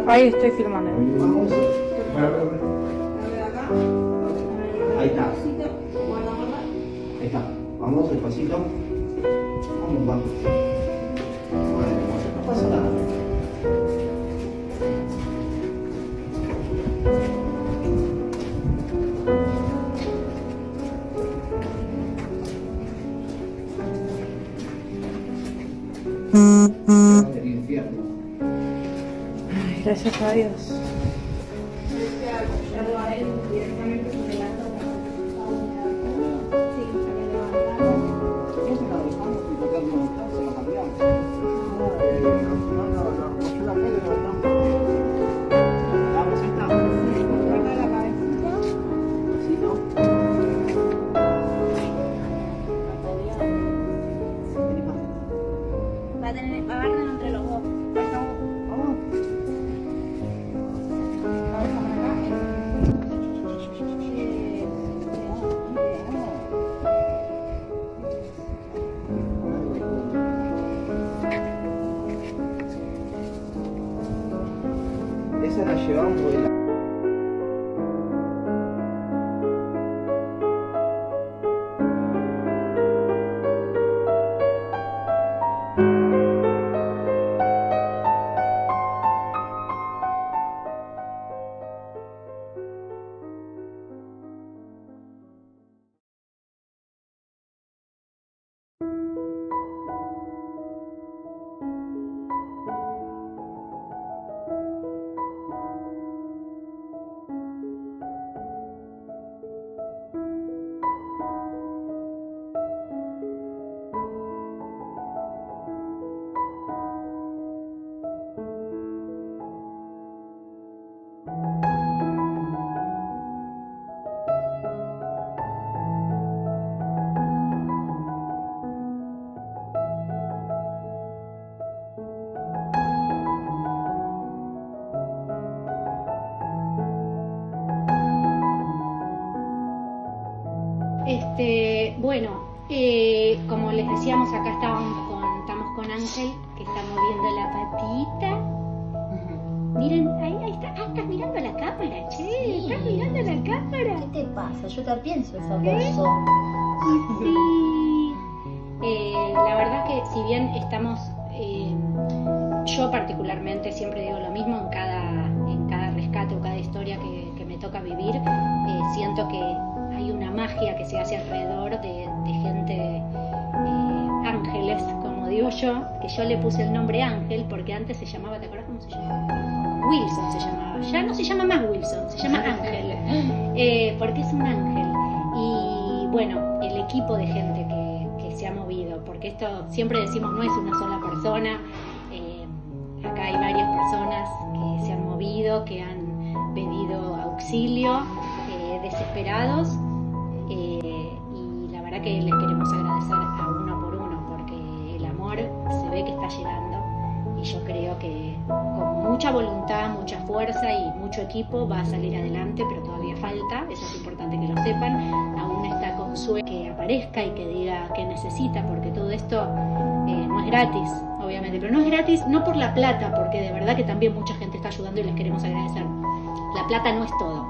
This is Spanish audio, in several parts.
Ahí estoy filmando. Vamos. Ahí está. Ahí está. Vamos despacito. Vamos, vamos. Bueno, no pasa nada. El infierno. Ay, gracias a Dios. Va a agarrar entre los dos. Esa la llevamos de la... Bueno, como les decíamos, acá estamos con Ángel, que está moviendo la patita. Miren, ahí está. Ah, estás mirando la cámara, che. Sí. Estás mirando la cámara. ¿Qué te pasa? Yo te pienso esa voz. Sí. La verdad que si bien estamos, yo particularmente siempre digo lo mismo en cada rescate o cada historia que me toca vivir, siento que hay una magia que se hace alrededor de gente, ángeles, como digo yo, que yo le puse el nombre Ángel porque antes se llamaba, ¿te acuerdas cómo se llamaba? Wilson se llamaba, ya no se llama más Wilson, se llama Ángel, porque es un ángel. Y bueno, el equipo de gente que se ha movido, porque esto siempre decimos no es una sola persona, acá hay varias personas que se han movido, que han pedido auxilio, desesperados, y la verdad que les queremos agradecer a uno por uno, porque el amor se ve que está llegando, y yo creo que con mucha voluntad, mucha fuerza y mucho equipo va a salir adelante, pero todavía falta, eso es importante que lo sepan. Aún está Consuelo que aparezca y que diga qué necesita, porque todo esto no es gratis, obviamente, pero no es gratis no por la plata, porque de verdad que también mucha gente está ayudando y les queremos agradecer. La plata no es todo,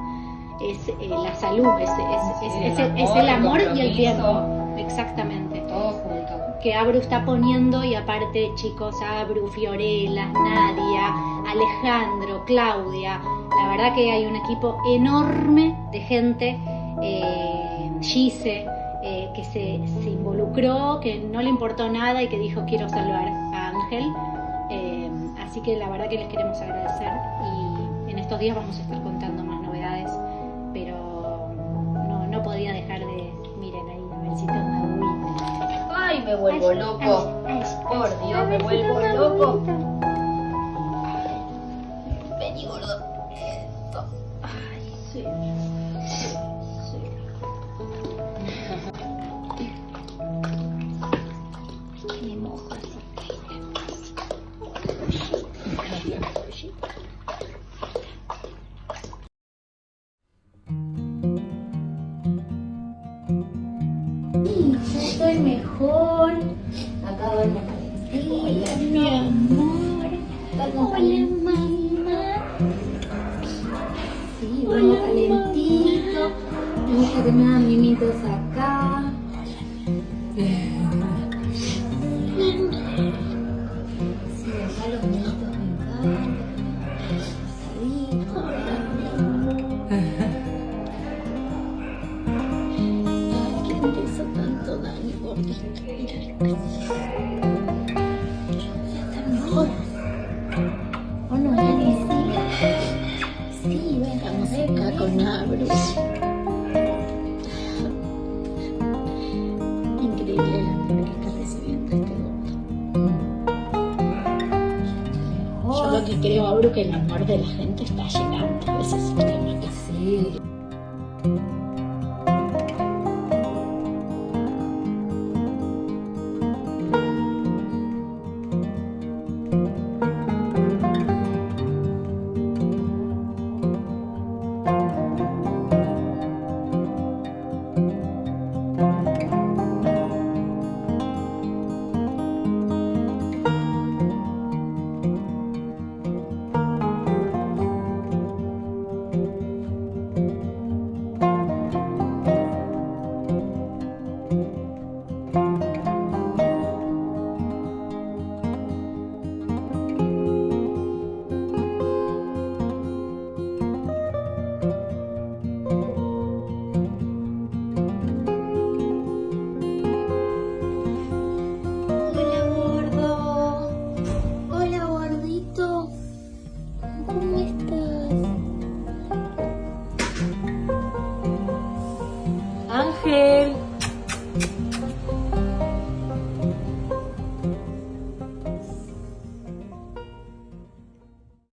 es la salud, es el amor y el tiempo, exactamente. Todo junto. Que Abru está poniendo, y aparte, chicos, Abru, Fiorella, Nadia, Alejandro, Claudia, la verdad que hay un equipo enorme de gente, Gise, que se involucró, que no le importó nada y que dijo quiero salvar a Ángel, así que la verdad que les queremos agradecer, y en estos días vamos a estar contando más novedades, pero no podía dejar de, miren ahí, a ver si toma agüita. Ay, me vuelvo loco. Por Dios, me vuelvo loco. Vení, gordo. Eso. Ay, sí. Me mojo así. Ya estoy mejor. Acá duermo calentita, mi amor. algo calentito. Sí, algo calentito. Me gusta que me hagan mimitos acá. Sí, acá los mimitos me encantan. Ay, ¿quién te hizo tanto daño, gordito? Mira, está mejor. ¿O no, Nani? Sí, estamos acá con Abru. Increíble el amor que está recibiendo este gordo. Yo lo que creo, Abru, que el amor de la gente está llegando. A veces es más que sí.